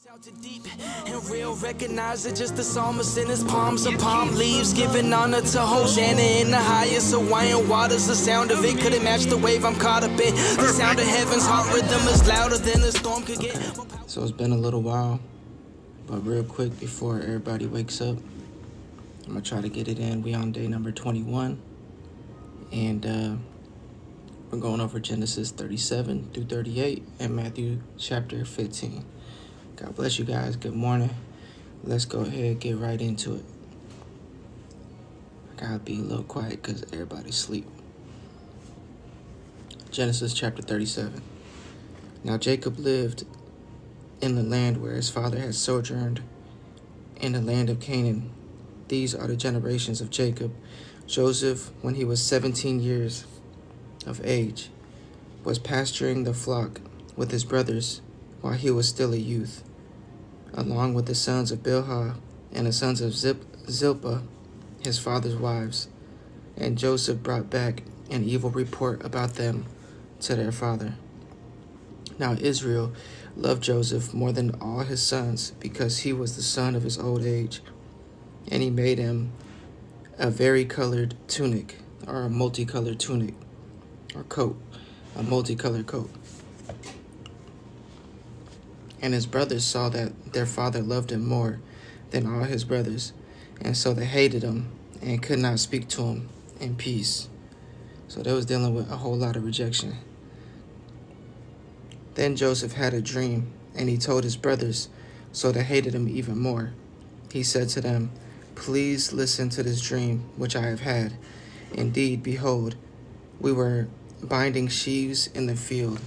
Out to deep and real, recognize it just the psalmist in his palms of palm leaves, giving honor to Hosanna in the highest Hawaiian waters. The sound of it couldn't match the wave I'm caught up in. The sound of heaven's heart rhythm is louder than a storm could get. So it's been a little while, but real quick before everybody wakes up, I'm gonna try to get it in. We on day number 21, and we're going over Genesis 37-38 and Matthew chapter 15. God bless you guys. Good morning. Let's go ahead and get right into it. I gotta be a little quiet because everybody's asleep. Genesis chapter 37. Now Jacob lived in the land where his father had sojourned, in the land of Canaan. These are the generations of Jacob. Joseph, when he was 17 years of age, was pasturing the flock with his brothers while he was still a youth, along with the sons of Bilhah and the sons of Zilpah, his father's wives. And Joseph brought back an evil report about them to their father. Now Israel loved Joseph more than all his sons, because he was the son of his old age, and he made him a varicolored tunic, or a multicolored tunic, or coat, a multicolored coat. And his brothers saw that their father loved him more than all his brothers, and so they hated him and could not speak to him in peace. So they was dealing with a whole lot of rejection. Then Joseph had a dream, and he told his brothers, so they hated him even more. He said to them, "Please listen to this dream which I have had. Indeed, behold, we were binding sheaves in the field,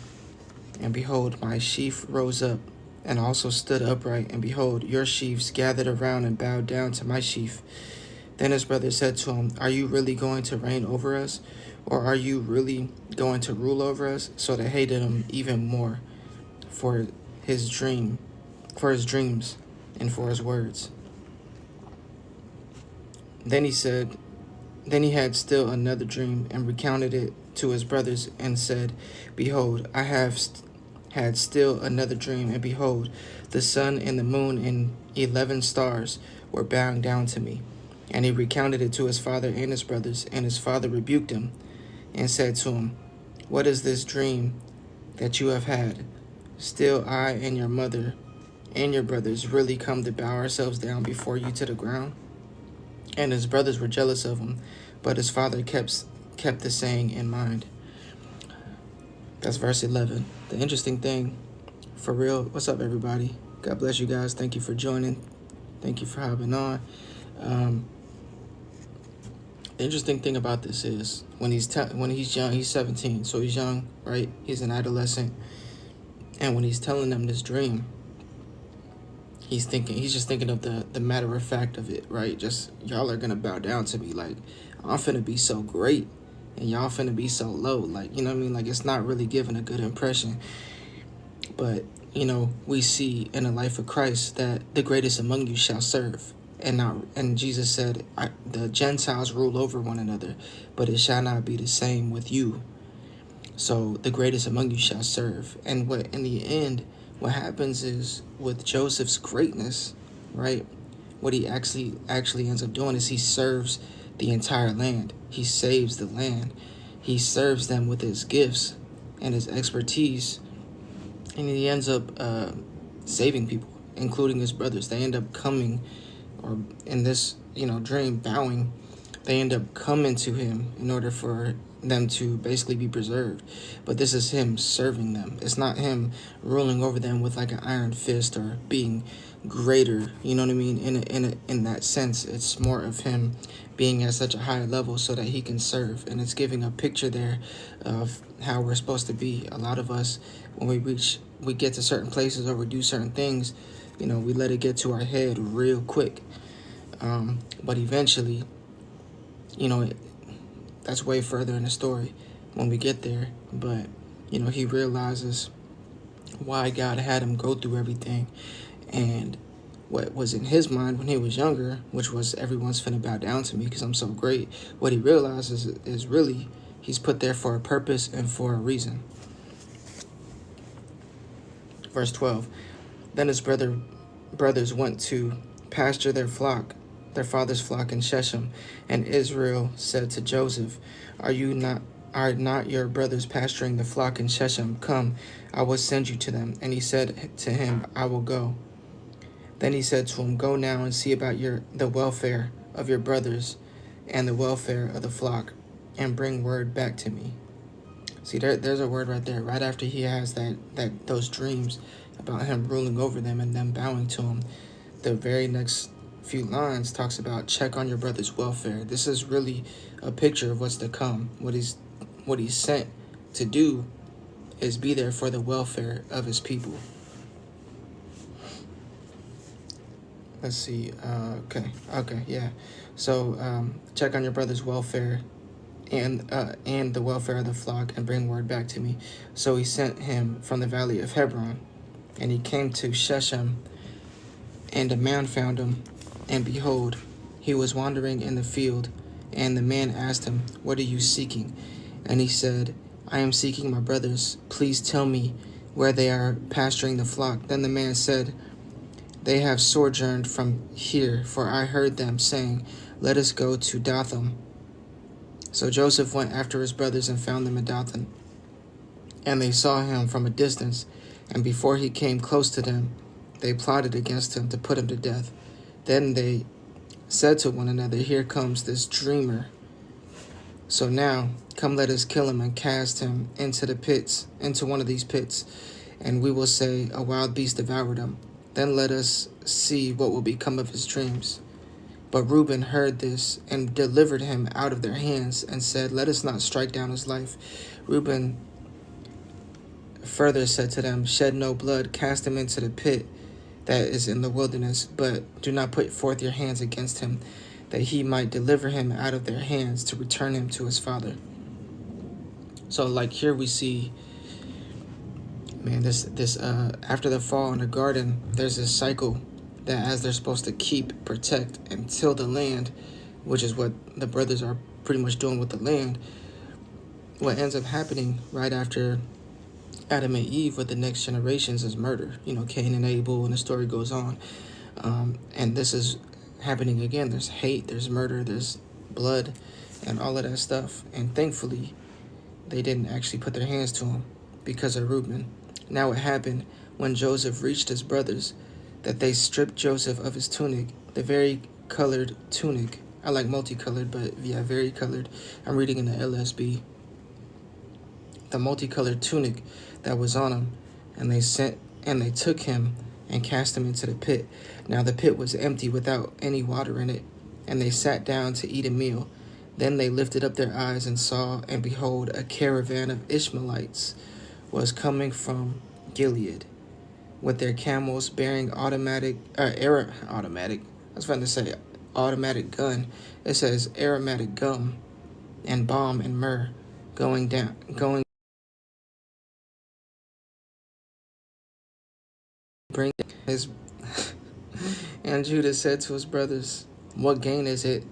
and behold, my sheaf rose up and also stood upright, and behold, your sheaves gathered around and bowed down to my sheaf." Then his brother said to him, "Are you really going to reign over us, or are you really going to rule over us?" So they hated him even more for his dreams, and for his words. Then he had still another dream, and recounted it to his brothers, and said, "Behold, I have had still another dream, and behold, the sun and the moon and 11 stars were bowing down to me." And he recounted it to his father and his brothers, and his father rebuked him, and said to him, "What is this dream that you have had? Still I and your mother and your brothers really come to bow ourselves down before you to the ground?" And his brothers were jealous of him, but his father kept the saying in mind. That's verse 11. The interesting thing, for real, what's up, everybody? God bless you guys. Thank you for joining. Thank you for hopping on. The interesting thing about this is when he's young, he's 17, so he's young, right? He's an adolescent, and when he's telling them this dream, he's just thinking of the matter of fact of it, right? Just, y'all are gonna bow down to me, like I'm finna be so great, and y'all finna be so low, like, you know what I mean? Like, it's not really giving a good impression. But, you know, we see in the life of Christ that the greatest among you shall serve. And Jesus said, the Gentiles rule over one another, but it shall not be the same with you. So the greatest among you shall serve. And what in the end, what happens is with Joseph's greatness, right? What he actually ends up doing is he serves the entire land. He saves the land. He serves them with his gifts and his expertise, and he ends up saving people, including his brothers. They end up coming, or in this, dream, bowing. They end up coming to him in order for them to basically be preserved. But this is him serving them. It's not him ruling over them with like an iron fist or being greater, you know what I mean? In that sense, it's more of him being at such a high level so that he can serve. And it's giving a picture there of how we're supposed to be. A lot of us, when we get to certain places or we do certain things, we let it get to our head real quick. But eventually, that's way further in the story when we get there. But, he realizes why God had him go through everything. And what was in his mind when he was younger, which was everyone's finna bow down to me because I'm so great, what he realizes is really he's put there for a purpose and for a reason. Verse 12. Then his brothers went to pasture their father's flock in Shechem. And Israel said to Joseph, Are not your brothers pasturing the flock in Shechem? Come, I will send you to them. And he said to him, I will go. Then he said to him, Go now and see about the welfare of your brothers and the welfare of the flock, and bring word back to me. See, there's a word right there, right after he has those dreams about him ruling over them and them bowing to him. The very next few lines talks about check on your brother's welfare. This is really a picture of what's to come. What he's sent to do is be there for the welfare of his people. Let's see. Okay, yeah. So check on your brother's welfare and the welfare of the flock, and bring word back to me. So he sent him from the valley of Hebron, and he came to Shechem, and a man found him, and behold, he was wandering in the field, and the man asked him, What are you seeking? And he said, I am seeking my brothers. Please tell me where they are pasturing the flock. Then the man said, They have sojourned from here, for I heard them saying, Let us go to Dothan. So Joseph went after his brothers and found them in Dothan. And they saw him from a distance, and before he came close to them, they plotted against him to put him to death. Then they said to one another, Here comes this dreamer. So now, come, let us kill him and cast him into one of these pits, and we will say, A wild beast devoured him. Then let us see what will become of his dreams. But Reuben heard this and delivered him out of their hands and said, Let us not strike down his life. Reuben further said to them, Shed no blood, cast him into the pit that is in the wilderness, but do not put forth your hands against him, that he might deliver him out of their hands to return him to his father. So like here we see, man, this after the fall in the garden, there's this cycle that as they're supposed to keep, protect, and till the land, which is what the brothers are pretty much doing with the land, what ends up happening right after Adam and Eve with the next generations is murder. Cain and Abel, and the story goes on. And this is happening again. There's hate, there's murder, there's blood, and all of that stuff. And thankfully, they didn't actually put their hands to him because of Reuben. Now it happened when Joseph reached his brothers that they stripped Joseph of his tunic, the vari-colored tunic. I like multicolored, but yeah, vari-colored. I'm reading in the LSB. The multicolored tunic that was on him, and they took him and cast him into the pit. Now the pit was empty without any water in it, and they sat down to eat a meal. Then they lifted up their eyes and saw, and behold, a caravan of Ishmaelites was coming from Gilead, with their camels bearing automatic gun. It says aromatic gum and balm and myrrh, going bring his. And Judah said to his brothers, What gain is it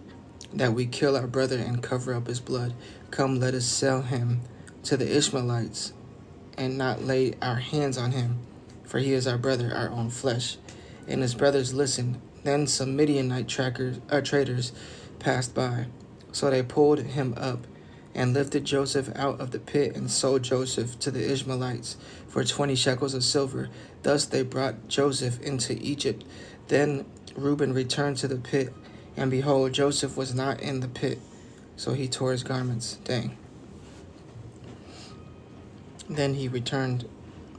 that we kill our brother and cover up his blood? Come, let us sell him to the Ishmaelites and not lay our hands on him, for he is our brother, our own flesh. And his brothers listened. Then some Midianite traders passed by. So they pulled him up and lifted Joseph out of the pit and sold Joseph to the Ishmaelites for 20 shekels of silver. Thus they brought Joseph into Egypt. Then Reuben returned to the pit, and behold, Joseph was not in the pit. So he tore his garments. Dang. Then he returned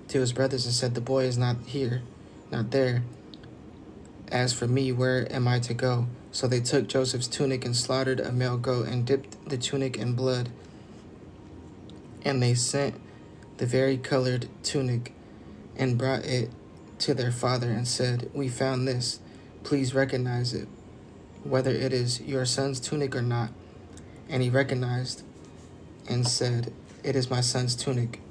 to his brothers and said, The boy is not here, not there. As for me, where am I to go? So they took Joseph's tunic and slaughtered a male goat and dipped the tunic in blood. And they sent the vari-colored tunic and brought it to their father and said, We found this. Please recognize it, whether it is your son's tunic or not. And he recognized and said, It is my son's tunic.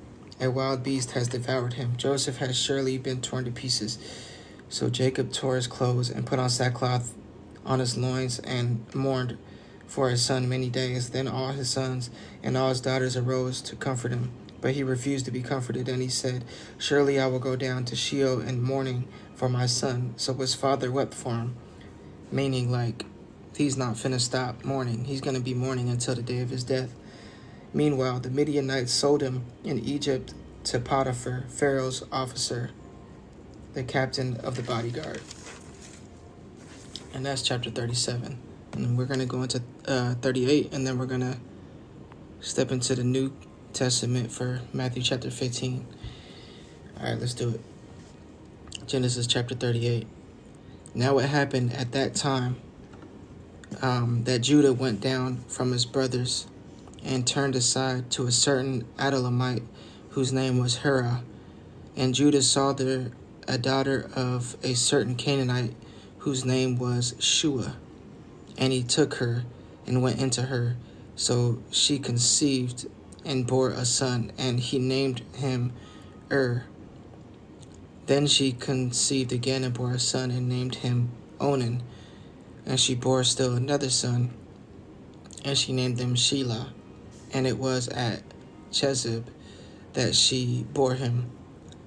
A wild beast has devoured him. Joseph has surely been torn to pieces. So Jacob tore his clothes and put on sackcloth on his loins and mourned for his son many days. Then all his sons and all his daughters arose to comfort him, But he refused to be comforted, and he said, "Surely I will go down to Sheol in mourning for my son." So his father wept for him, meaning like he's not finna stop mourning. He's going to be mourning until the day of his death. Meanwhile, the Midianites sold him in Egypt to Potiphar, Pharaoh's officer, the captain of the bodyguard. And that's chapter 37. And we're going to go into 38, and then we're going to step into the New Testament for Matthew chapter 15. All right, let's do it. Genesis chapter 38. Now it happened at that time that Judah went down from his brothers and turned aside to a certain Adullamite whose name was Hira. And Judah saw there a daughter of a certain Canaanite whose name was Shua. And he took her and went into her. So she conceived and bore a son, and he named him Then she conceived again and bore a son and named him Onan. And she bore still another son, and she named him Shelah. And it was at Chezib that she bore him.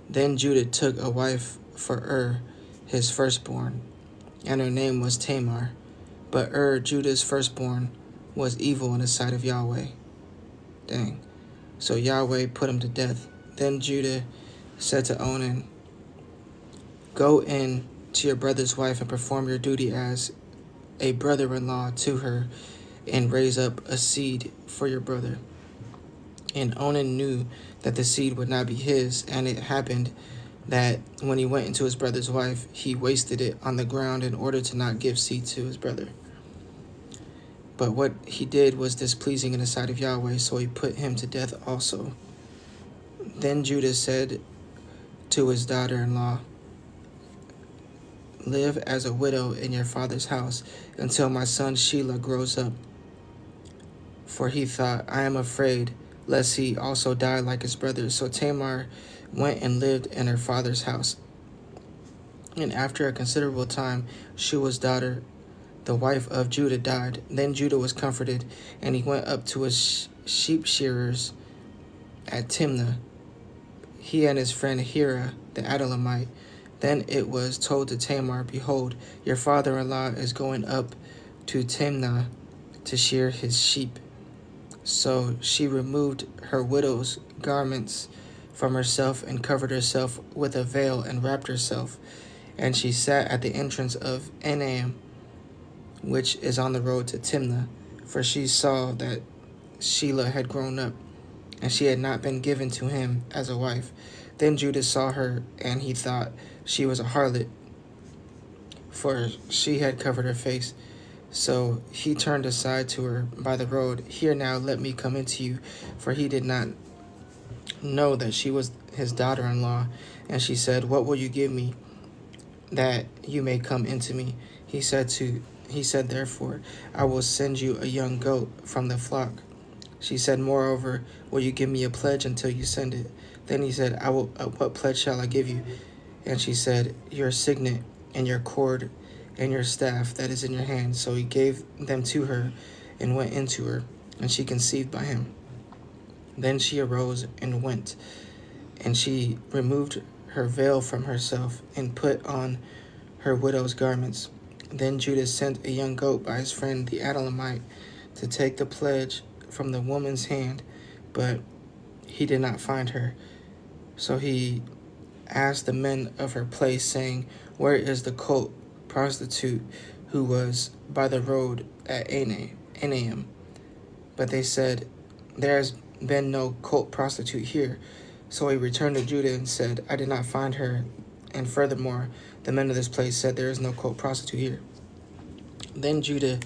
Then Judah took a wife for his firstborn, and her name was Tamar. But Judah's firstborn, was evil in the sight of Yahweh. Dang. So Yahweh put him to death. Then Judah said to Onan, "Go in to your brother's wife and perform your duty as a brother-in-law to her, and raise up a seed for your brother." And Onan knew that the seed would not be his, and it happened that when he went into his brother's wife, he wasted it on the ground in order to not give seed to his brother. But what he did was displeasing in the sight of Yahweh, so he put him to death also. Then Judah said to his daughter-in-law, "Live as a widow in your father's house until my son Shelah grows up." For he thought, "I am afraid lest he also die like his brothers." So Tamar went and lived in her father's house. And after a considerable time, Shua's daughter, the wife of Judah, died. Then Judah was comforted, and he went up to his sheep shearers at Timnah, he and his friend Hira the Adullamite. Then it was told to Tamar, "Behold, your father-in-law is going up to Timnah to shear his sheep." So she removed her widow's garments from herself and covered herself with a veil and wrapped herself. And she sat at the entrance of Enaim, which is on the road to Timnah, for she saw that Shelah had grown up, and she had not been given to him as a wife. Then Judah saw her, and he thought she was a harlot, for she had covered her face. So he turned aside to her by the road. "Here now, let me come into you," for he did not know that she was his daughter-in-law. And she said, "What will you give me that you may come into me?" He said, "Therefore, I will send you a young goat from the flock." She said, "Moreover, will you give me a pledge until you send it?" Then he said, "What pledge shall I give you?" And she said, "Your signet and your cord and your staff that is in your hand." So he gave them to her and went into her, and she conceived by him. Then she arose and went, and she removed her veil from herself and put on her widow's garments. Then Judah sent a young goat by his friend the Adullamite to take the pledge from the woman's hand, but he did not find her. So he asked the men of her place, saying, "Where is the 𝐂𝐡 prostitute who was by the road at Enaim?" But they said, "There has been no 𝐂𝐡 prostitute here." So he returned to Judah and said, "I did not find her, and furthermore, the men of this place said, 'There is no 𝐂𝐡 prostitute here.'" Then Judah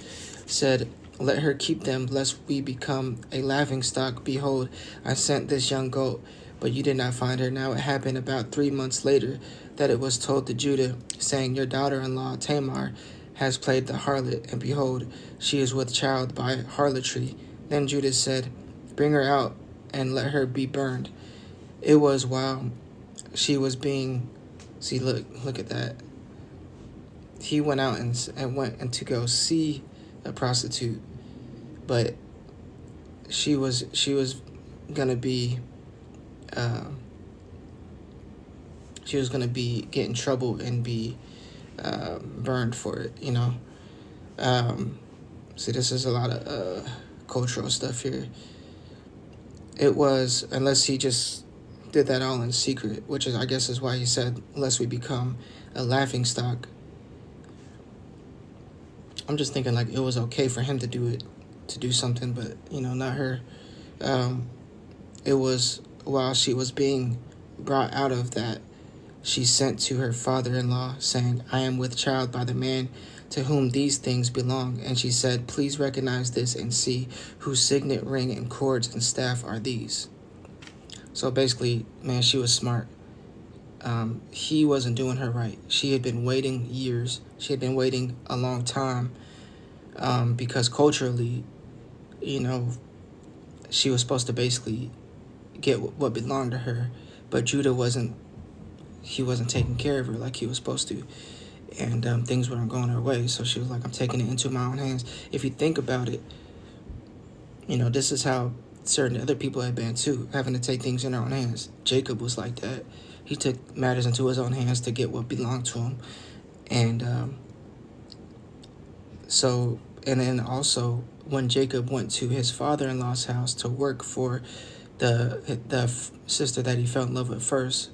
said, "Let her keep them, lest we become a laughingstock. Behold, I sent this young goat, but you did not find her." Now it happened about 3 months later that it was told to Judah, saying, "Your daughter-in-law Tamar has played the harlot, and behold, she is with child by harlotry." Then Judah said, "Bring her out and let her be burned." It was while she was being, look at that. He went out and went to go see a prostitute, but she was gonna be she was gonna get in trouble and be burned for it. See, this is a lot of cultural stuff here. It was, unless he just did that all in secret, which is, I guess, is why he said, "Lest we become a laughing stock." I'm just thinking like it was okay for him to do something, but not her. It was while she was being brought out of that, she sent to her father-in-law, saying, "I am with child by the man to whom these things belong." And she said, "Please recognize this and see whose signet ring and cords and staff are these." So basically, man, she was smart. He wasn't doing her right. She had been waiting years. She had been waiting a long time, because culturally, she was supposed to basically get what belonged to her, but Judah wasn't taking care of her like he was supposed to, and things weren't going her way. So she was like, "I'm taking it into my own hands." If you think about it, this is how certain other people had been too, having to take things in their own hands. Jacob was like that. He took matters into his own hands to get what belonged to him. And and then also when Jacob went to his father-in-law's house to work for the sister that he fell in love with first,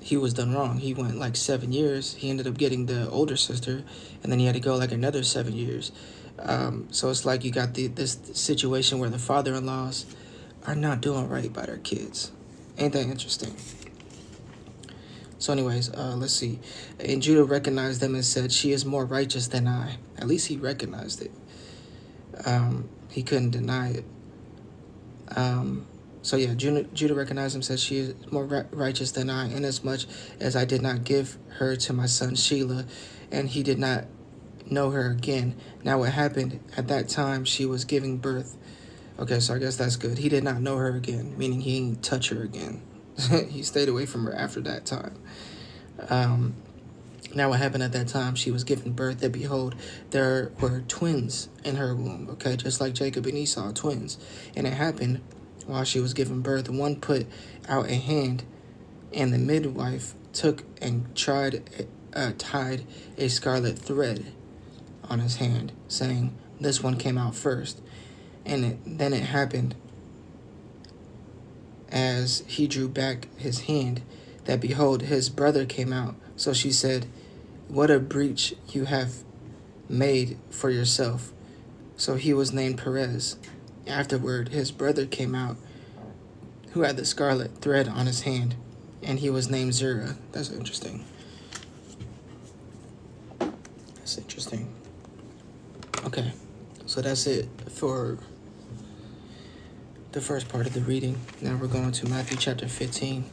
he was done wrong. He went like 7 years. He ended up getting the older sister, and then he had to go like another 7 years. So it's like you got this situation where the father-in-laws are not doing right by their kids. Ain't that interesting? So anyways, let's see. And Judah recognized them and said, "She is more righteous than I." At least he recognized it. He couldn't deny it. So yeah, Judah recognized him, said, "She is more righteous than I, inasmuch as I did not give her to my son Shelah, and he did not know her again. Now what happened at that time, she was giving birth." Okay, so I guess that's good. He did not know her again, meaning he didn't touch her again. He stayed away from her after that time. Now what happened at that time, she was giving birth, that behold, there were twins in her womb. Okay, just like Jacob and Esau, twins. And it happened while she was giving birth, one put out a hand, and the midwife took and tied a scarlet thread on his hand, saying, "This one came out first." And then it happened, as he drew back his hand, that behold, his brother came out. So she said, "What a breach you have made for yourself." So he was named Perez. Afterward, his brother came out, who had the scarlet thread on his hand, and he was named Zerah. That's interesting. That's interesting. Okay, so that's it for the first part of the reading. Now we're going to Matthew chapter 15.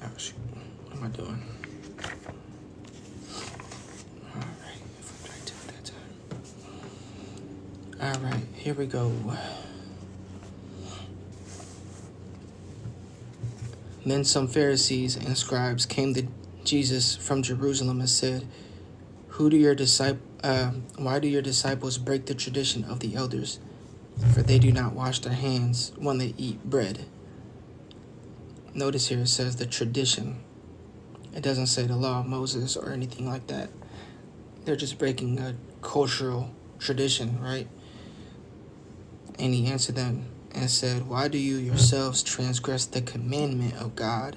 Oh, shoot. What am I doing? All right, flip back to it that time. All right, here we go. Then some Pharisees and scribes came to Jesus from Jerusalem and said, why do your disciples break the tradition of the elders? For they do not wash their hands when they eat bread. Notice here it says the tradition. It doesn't say the law of Moses or anything like that. They're just breaking a cultural tradition, right? And he answered them and said, why do you yourselves transgress the commandment of God?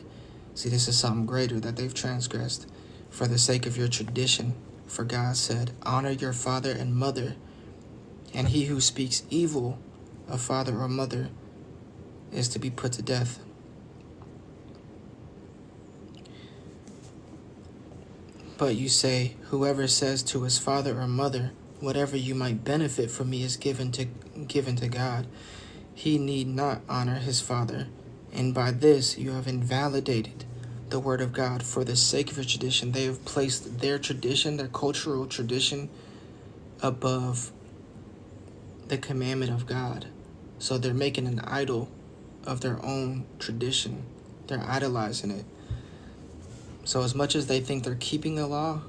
See, this is something greater that they've transgressed for the sake of your tradition. For God said, honor your father and mother, and he who speaks evil of father or mother is to be put to death. But you say, whoever says to his father or mother, whatever you might benefit from me is given to God, he need not honor his father, and by this you have invalidated the word of God. For the sake of your tradition, they have placed their tradition, their cultural tradition, above the commandment of God. So they're making an idol of their own tradition. They're idolizing it. So as much as they think they're keeping the law,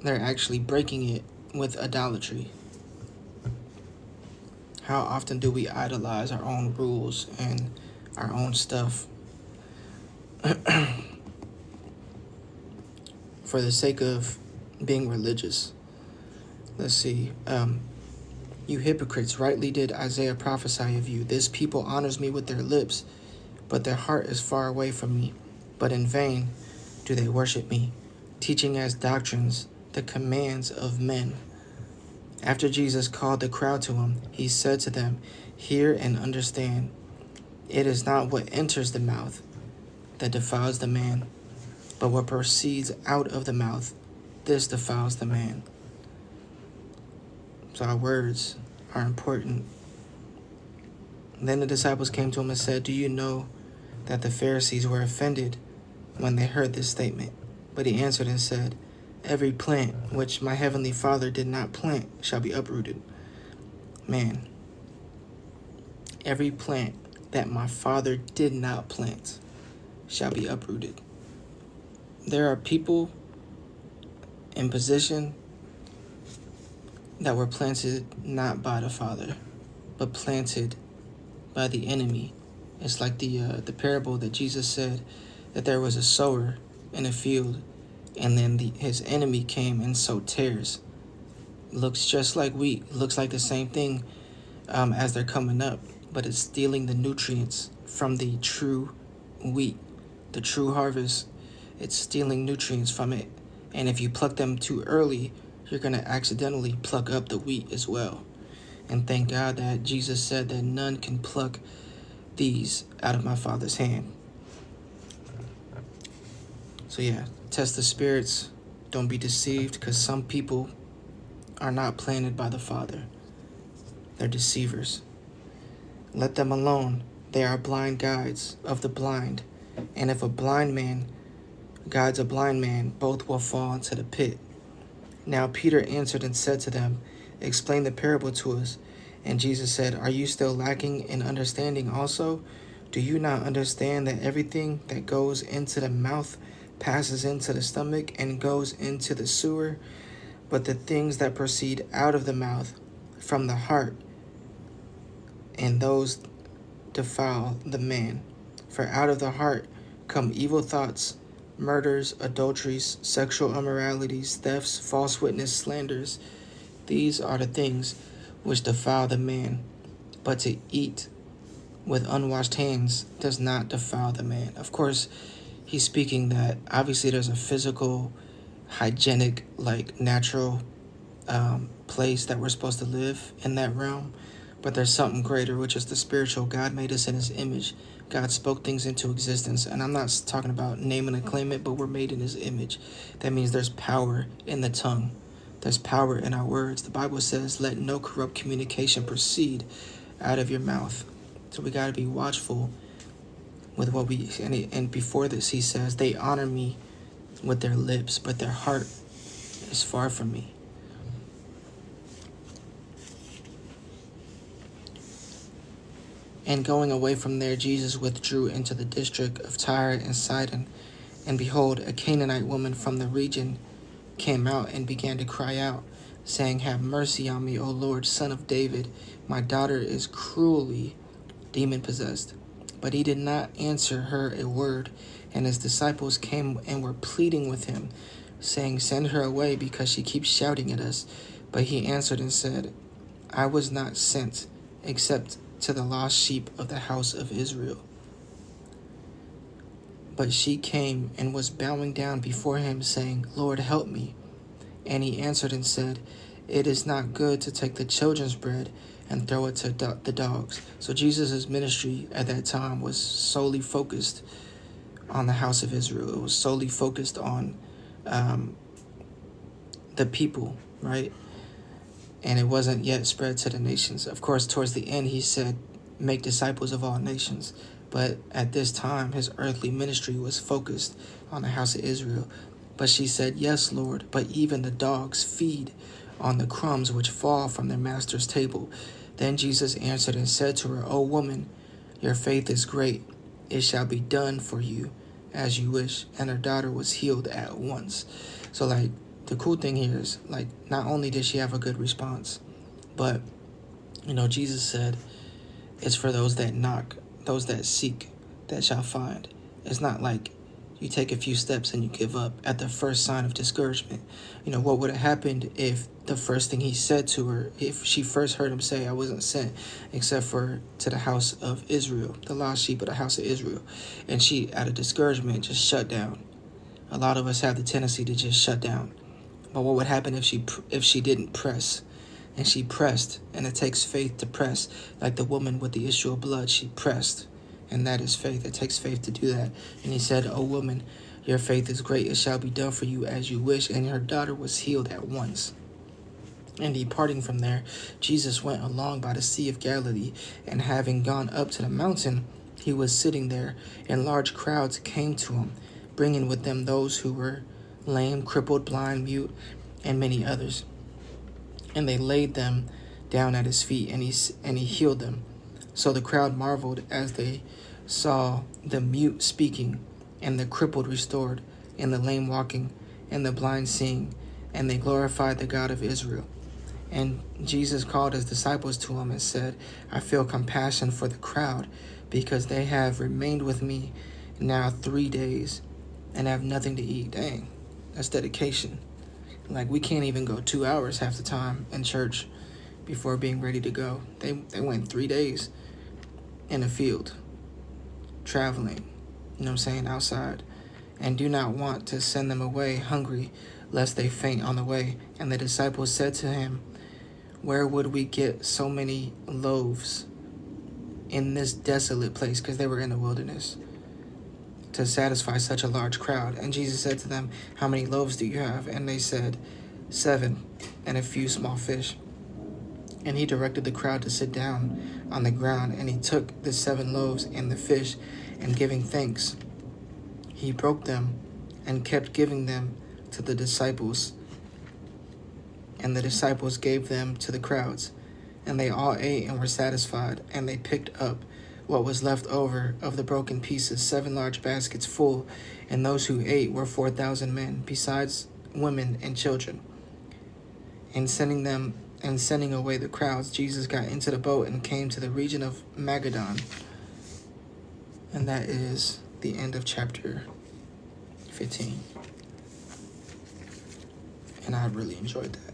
they're actually breaking it with idolatry. How often do we idolize our own rules and our own stuff for the sake of being religious? Let's see. You hypocrites, rightly did Isaiah prophesy of you. This people honors me with their lips, but their heart is far away from me. But in vain do they worship me, teaching as doctrines the commands of men. After Jesus called the crowd to him, he said to them, hear and understand. It is not what enters the mouth that defiles the man, but what proceeds out of the mouth, this defiles the man. So our words are important. Then the disciples came to him and said, do you know that the Pharisees were offended when they heard this statement? But he answered and said, every plant which my heavenly Father did not plant shall be uprooted. Man, every plant that my Father did not plant shall be uprooted. There are people in position that were planted not by the Father, but planted by the enemy. It's like the parable that Jesus said that there was a sower in a field, and then his enemy came and sowed tares. Looks just like wheat. Looks like the same thing as they're coming up, but it's stealing the nutrients from the true wheat, the true harvest. It's stealing nutrients from it. And if you pluck them too early, you're going to accidentally pluck up the wheat as well. And thank God that Jesus said that none can pluck these out of my Father's hand. So yeah, test the spirits. Don't be deceived, because some people are not planted by the Father. They're deceivers. Let them alone. They are blind guides of the blind. And if a blind man guides a blind man, both will fall into the pit. Now Peter answered and said to them, explain the parable to us. And Jesus said, are you still lacking in understanding also? Do you not understand that everything that goes into the mouth passes into the stomach and goes into the sewer? But the things that proceed out of the mouth, from the heart, and those defile the man. For out of the heart come evil thoughts, murders, adulteries, sexual immoralities, thefts, false witness, slanders. These are the things which defile the man. But to eat with unwashed hands does not defile the man. Of course, he's speaking that obviously there's a physical, hygienic, like natural place that we're supposed to live in that realm. But there's something greater, which is the spiritual. God made us in his image. God spoke things into existence. And I'm not talking about name and claim it, but we're made in his image. That means there's power in the tongue. There's power in our words. The Bible says, let no corrupt communication proceed out of your mouth. So we got to be watchful with what we, and before this, he says, they honor me with their lips, but their heart is far from me. And going away from there, Jesus withdrew into the district of Tyre and Sidon. And behold, a Canaanite woman from the region came out and began to cry out, saying, have mercy on me, O Lord, Son of David. My daughter is cruelly demon-possessed. But he did not answer her a word. And his disciples came and were pleading with him, saying, send her away, because she keeps shouting at us. But he answered and said, I was not sent except to the lost sheep of the house of Israel. But she came and was bowing down before him, saying, Lord, help me. And he answered and said, it is not good to take the children's bread and throw it to the dogs. So Jesus' ministry at that time was solely focused on the house of Israel. It was solely focused on the people, right? And it wasn't yet spread to the nations. Of course, towards the end, he said, make disciples of all nations. But at this time, his earthly ministry was focused on the house of Israel. But she said, yes, Lord, but even the dogs feed on the crumbs which fall from their master's table. Then Jesus answered and said to her, O woman, your faith is great. It shall be done for you as you wish. And her daughter was healed at once. So like the cool thing here is, like, not only did she have a good response, but, you know, Jesus said, it's for those that knock, those that seek, that shall find. It's not like you take a few steps and you give up at the first sign of discouragement. You know, what would have happened if the first thing he said to her, if she first heard him say, I wasn't sent except for to the house of Israel, the lost sheep of the house of Israel, and she, out of discouragement, just shut down. A lot of us have the tendency to just shut down. But what would happen if she didn't press? And she pressed, and it takes faith to press. Like the woman with the issue of blood, she pressed, and that is faith. It takes faith to do that. And he said, O woman, your faith is great. It shall be done for you as you wish. And her daughter was healed at once. And departing from there, Jesus went along by the Sea of Galilee, and having gone up to the mountain, he was sitting there, and large crowds came to him, bringing with them those who were lame, crippled, blind, mute, and many others. And they laid them down at his feet, and he healed them. So the crowd marveled as they saw the mute speaking, and the crippled restored, and the lame walking, and the blind seeing, and they glorified the God of Israel. And Jesus called his disciples to him and said, I feel compassion for the crowd, because they have remained with me now 3 days, and have nothing to eat. Dang, that's dedication. Like, we can't even go 2 hours half the time in church before being ready to go. They went 3 days in the field, traveling, you know what I'm saying, outside, and do not want to send them away hungry, lest they faint on the way. And the disciples said to him, where would we get so many loaves in this desolate place? Because they were in the wilderness, to satisfy such a large crowd. And Jesus said to them, how many loaves do you have? And they said, 7, and a few small fish. And he directed the crowd to sit down on the ground, and he took the 7 loaves and the fish, and giving thanks, he broke them and kept giving them to the disciples. And the disciples gave them to the crowds, and they all ate and were satisfied. And they picked up what was left over of the broken pieces, 7 large baskets full, and those who ate were 4,000 men, besides women and children. And sending away the crowds, Jesus got into the boat and came to the region of Magadan. And that is the end of chapter 15. And I really enjoyed that.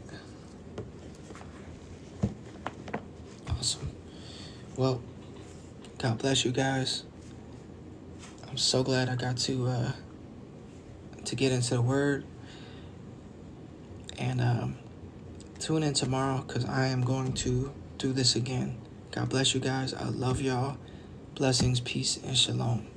Awesome. Well, God bless you guys. I'm so glad I got to get into the Word. And tune in tomorrow, because I am going to do this again. God bless you guys. I love y'all. Blessings, peace, and shalom.